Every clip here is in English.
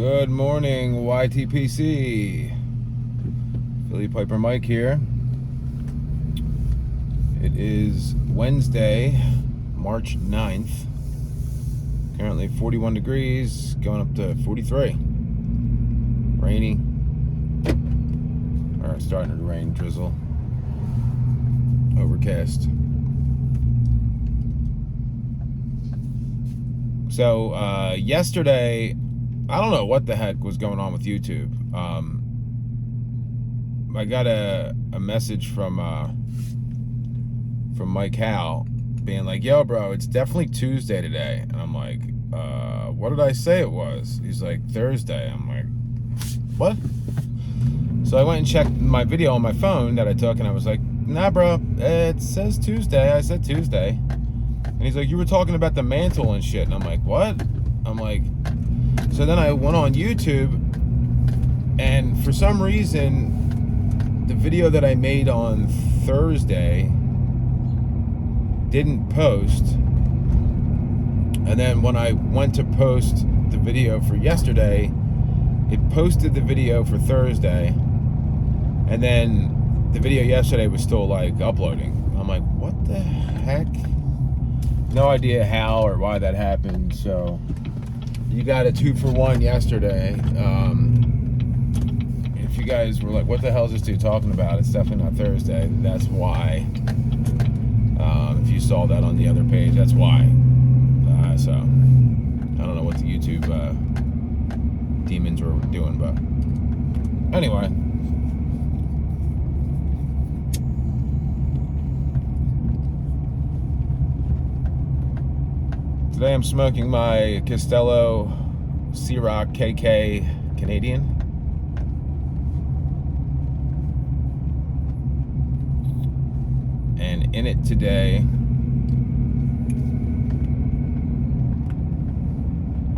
Good morning, YTPC. Philly Piper Mike here. It is Wednesday, March 9th. Currently 41 degrees, going up to 43. Rainy. Or starting to rain, drizzle. Overcast. So, yesterday, I don't know what the heck was going on with YouTube. I got a message from Mike Howe being like, yo, bro, it's definitely Tuesday today. And I'm like, what did I say it was? He's like, Thursday. I'm like, what? So I went and checked my video on my phone that I took, and I was like, nah, bro, it says Tuesday. I said Tuesday. And he's like, you were talking about the mantle and shit. And I'm like, what? I'm like, so then I went on YouTube, and for some reason, the video that I made on Thursday didn't post. And then when I went to post the video for yesterday, it posted the video for Thursday, and then the video yesterday was still like uploading. I'm like, what the heck? No idea how or why that happened. So you got a 2-for-1 yesterday. If you guys were like, what the hell is this dude talking about? It's definitely not Thursday. That's why. If you saw that on the other page, that's why. So I don't know what the YouTube demons were doing, but anyway. Today I'm smoking my Castello Ciroc KK Canadian. And in it today,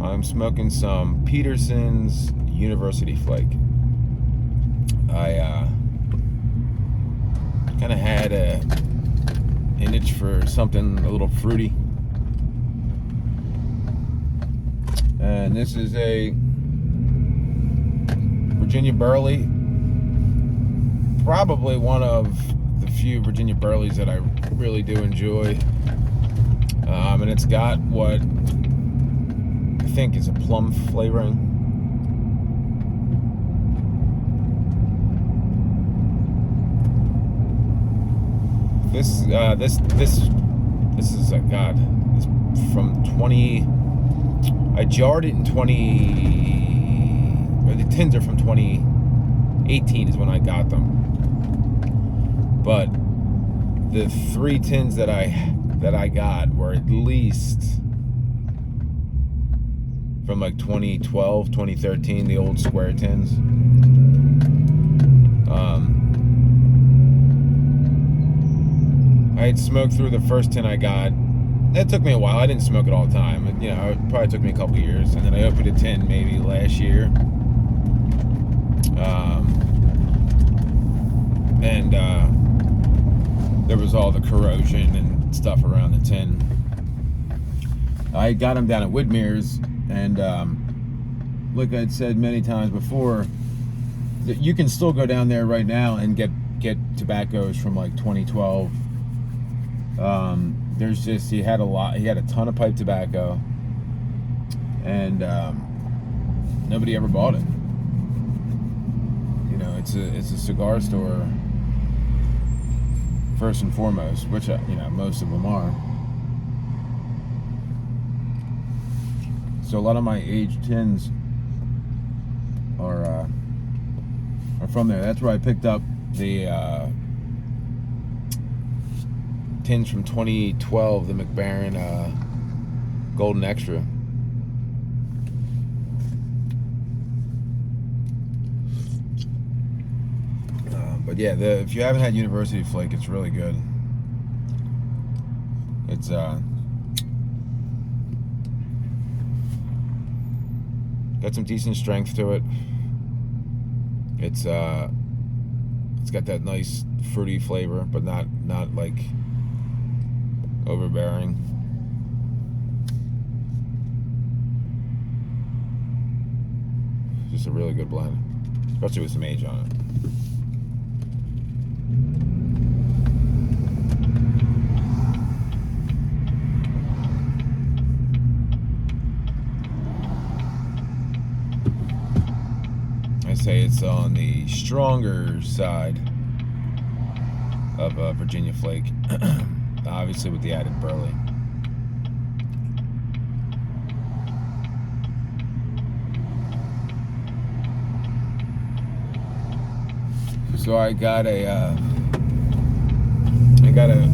I'm smoking some Peterson's University Flake. I kind of had an itch for something a little fruity. And this is a Virginia Burley. Probably one of the few Virginia Burleys that I really do enjoy. And it's got what I think is a plum flavoring. This is God. It's from 20. I jarred it in the tins are from 2018 is when I got them. But the 3 tins that I got were at least from like 2012, 2013, the old square tins. I had smoked through the first tin I got. It took me a while. I didn't smoke it all the time. It probably took me a couple years. And then I opened a tin maybe last year. There was all the corrosion and stuff around the tin. I got them down at Widmer's, and like I'd said many times before, that you can still go down there right now and get tobaccos from like 2012. There's just, he had a ton of pipe tobacco, and nobody ever bought it. You know, it's a cigar store first and foremost, which most of them are. So a lot of my aged tins are from there. That's where I picked up the tins from 2012, the McBaron Golden Extra. But yeah, if you haven't had University Flake, it's really good. It's got some decent strength to it. It's got that nice fruity flavor, but not like overbearing. Just a really good blend, especially with some age on it. I say it's on the stronger side of Virginia Flake, obviously with the added burley. So I got an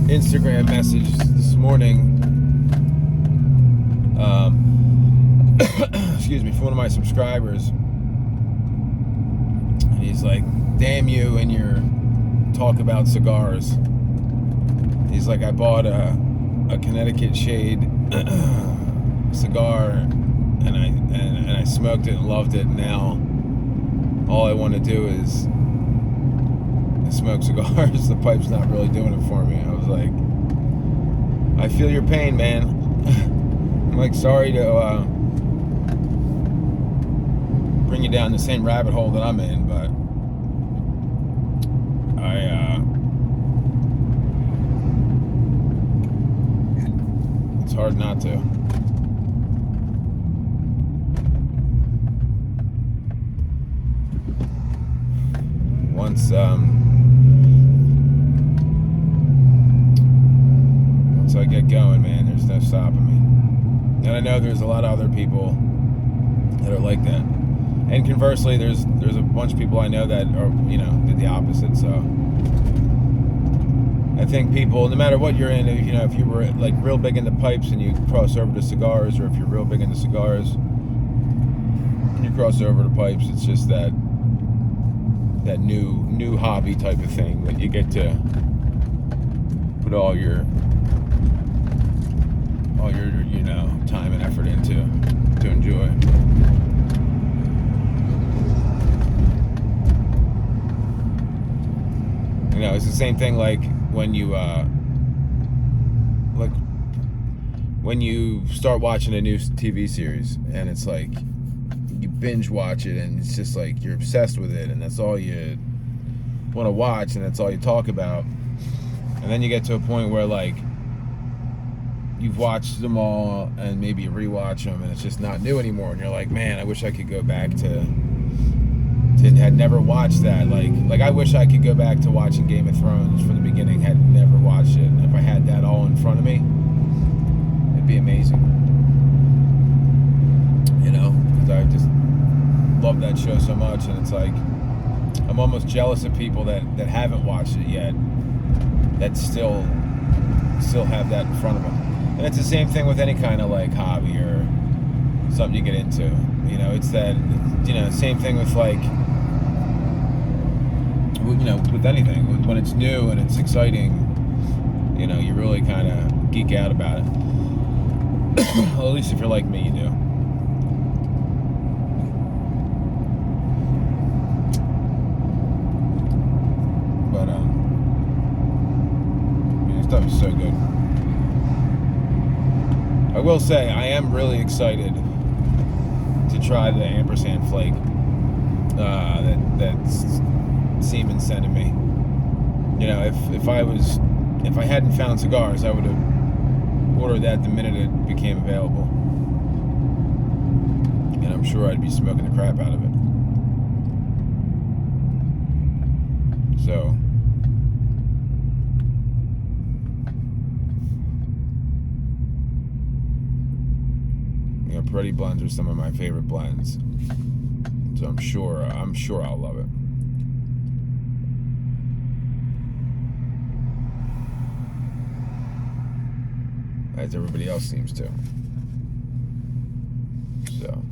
Instagram message this morning. Excuse me, from one of my subscribers. And he's like, "Damn you and your talk about cigars." He's like, "I bought a Connecticut Shade cigar, and I smoked it and loved it. And now all I want to do is smoke cigars. The pipe's not really doing it for me." I was like, "I feel your pain, man." I'm like, sorry to bring you down the same rabbit hole that I'm in, but it's hard not to. Once I get going, man, there's no stopping me. And I know there's a lot of other people that are like that. And conversely, there's a bunch of people I know that are, did the opposite. So I think people, no matter what you're in, if you were like real big into pipes and you cross over to cigars, or if you're real big into cigars and you cross over to pipes, it's just that new hobby type of thing that you get to put all your time and effort into to enjoy. It's the same thing like when you start watching a new TV series, and it's like you binge watch it, and it's just like you're obsessed with it, and that's all you want to watch, and that's all you talk about. And then you get to a point where like you've watched them all, and maybe you rewatch them, and it's just not new anymore, and you're like, man, I wish I could go back to had never watched that. Like I wish I could go back to watching Game of Thrones from the beginning, had never watched it. And if I had that all in front of me, it'd be amazing. Because I just love that show so much, and it's like I'm almost jealous of people that haven't watched it yet, that still have that in front of them. And it's the same thing with any kind of like hobby or something you get into. It's that, same thing with like, with anything. When it's new and it's exciting, you really kind of geek out about it. Well, at least if you're like me, you do. But, this stuff is so good. I will say, I am really excited to try the ampersand flake that's Siemens sending me. If I hadn't found cigars, I would have ordered that the minute it became available, and I'm sure I'd be smoking the crap out of it. So Pretty blends are some of my favorite blends, so I'm sure I'll love it. As everybody else seems to. So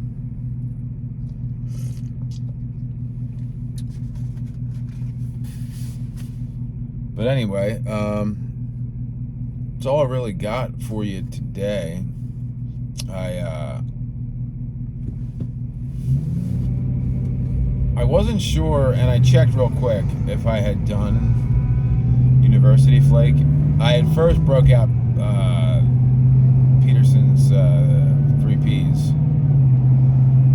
but anyway, that's all I really got for you today. I wasn't sure, and I checked real quick if I had done University Flake. I had first broke out Peterson's 3Ps,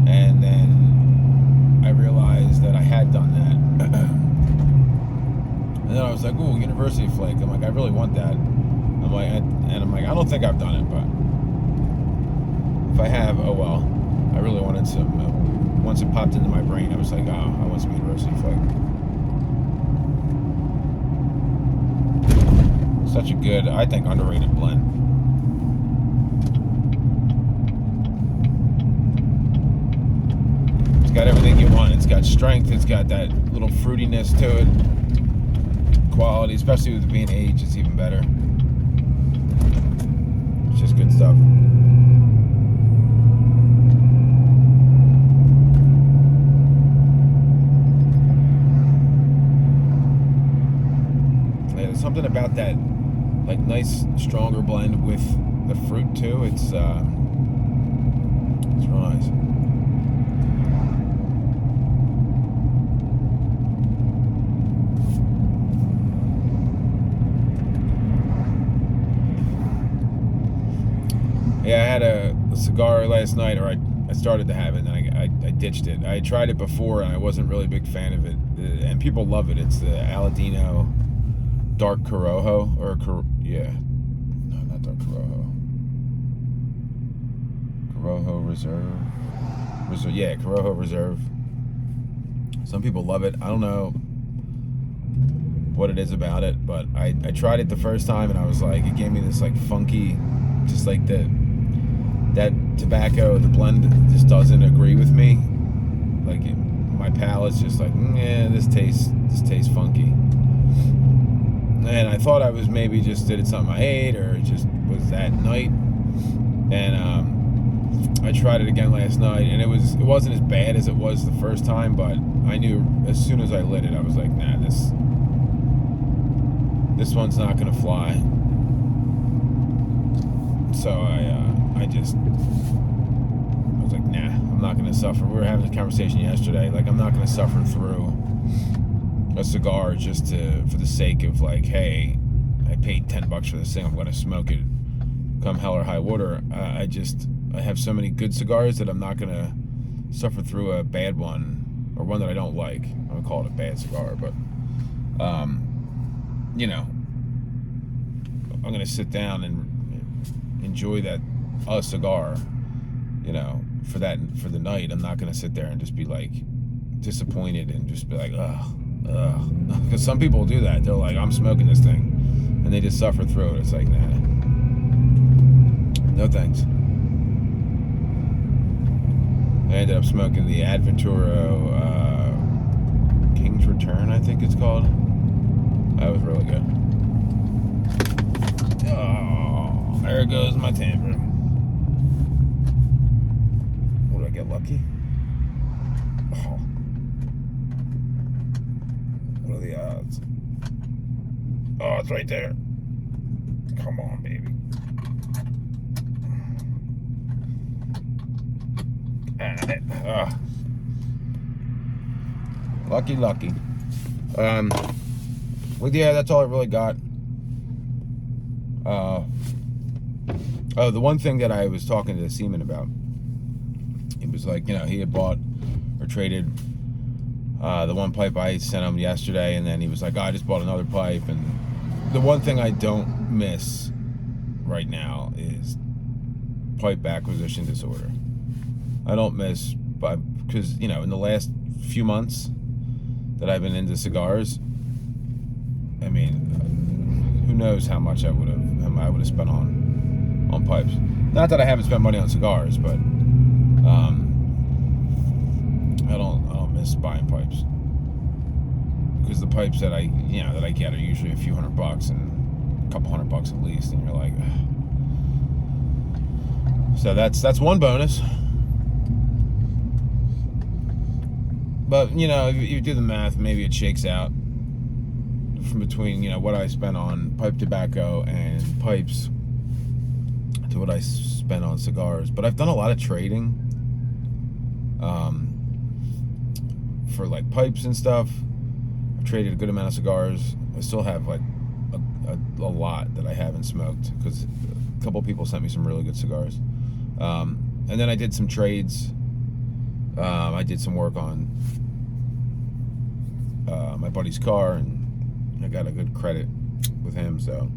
and then that I had done that. And then I was like, ooh, University Flake. I'm like, I really want that. I'm like, I don't think I've done it, but if I have, oh well. I really wanted some. Once it popped into my brain, I was like, oh, I want some University Flake. Such a good, I think, underrated blend. It's got everything you want. It's got strength. It's got that little fruitiness to it. Quality, especially with it being aged, it's even better. It's just good stuff. Yeah, there's something about that, like, nice, stronger blend with the fruit too. It's real nice. Yeah, I had a cigar last night, or I started to have it, and I ditched it. I tried it before, and I wasn't really a big fan of it. And people love it. It's the Aladino Dark Corojo, no, not Dark Corojo. Corojo Reserve. Yeah, Corojo Reserve. Some people love it. I don't know what it is about it, but I tried it the first time, and I was like, it gave me this like funky, just like that tobacco, the blend just doesn't agree with me. Like my palate's just like, yeah, this tastes funky. And I thought I was maybe just did it something I ate, or it just was that night. And I tried it again last night, and it wasn't as bad as it was the first time, but I knew as soon as I lit it, I was like, nah, this one's not gonna fly. So I was like, nah, I'm not gonna suffer. We were having a conversation yesterday, like, I'm not gonna suffer through a cigar just for the sake of, like, hey, I paid $10 for this thing, I'm gonna smoke it come hell or high water. I have so many good cigars that I'm not gonna suffer through a bad one, or one that I don't like. I would call it a bad cigar, but you know, I'm gonna sit down and enjoy a cigar, you know, for the night. I'm not gonna sit there and just be like disappointed and just be like, ugh. Because some people do that. They're like, I'm smoking this thing, and they just suffer through it. It's like, nah, no thanks. I ended up smoking the Adventuro King's Return, I think it's called. That was really good. Oh, there goes my timbre. What, did I get lucky? Oh. What are the odds? Oh, it's right there. Come on, baby. Lucky. Well, yeah, that's all I really got. The one thing that I was talking to Seaman about, he was like, you know, he had bought or traded the one pipe I sent him yesterday, and then he was like, oh, I just bought another pipe. And the one thing I don't miss right now is pipe acquisition disorder. I don't miss, because, you know, in the last few months that I've been into cigars, I mean, who knows how much I would have spent on pipes. Not that I haven't spent money on cigars, but I don't miss buying pipes, because the pipes that I get are usually a few $100 and a couple $100 at least, and you're like, ugh. So that's one bonus. But, you know, if you do the math, maybe it shakes out from between, you know, what I spent on pipe tobacco and pipes to what I spent on cigars. But I've done a lot of trading for, like, pipes and stuff. I've traded a good amount of cigars. I still have, like, a lot that I haven't smoked, because a couple people sent me some really good cigars. And then I did some trades. I did some work on my buddy's car, and I got a good credit with him. So,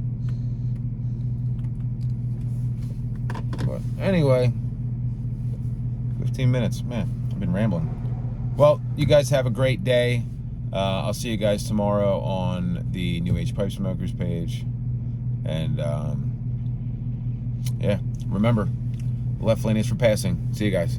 but anyway, 15 minutes, man. I've been rambling. Well, you guys have a great day. I'll see you guys tomorrow on the New Age Pipe Smokers page. And yeah, remember, left lane is for passing. See you guys.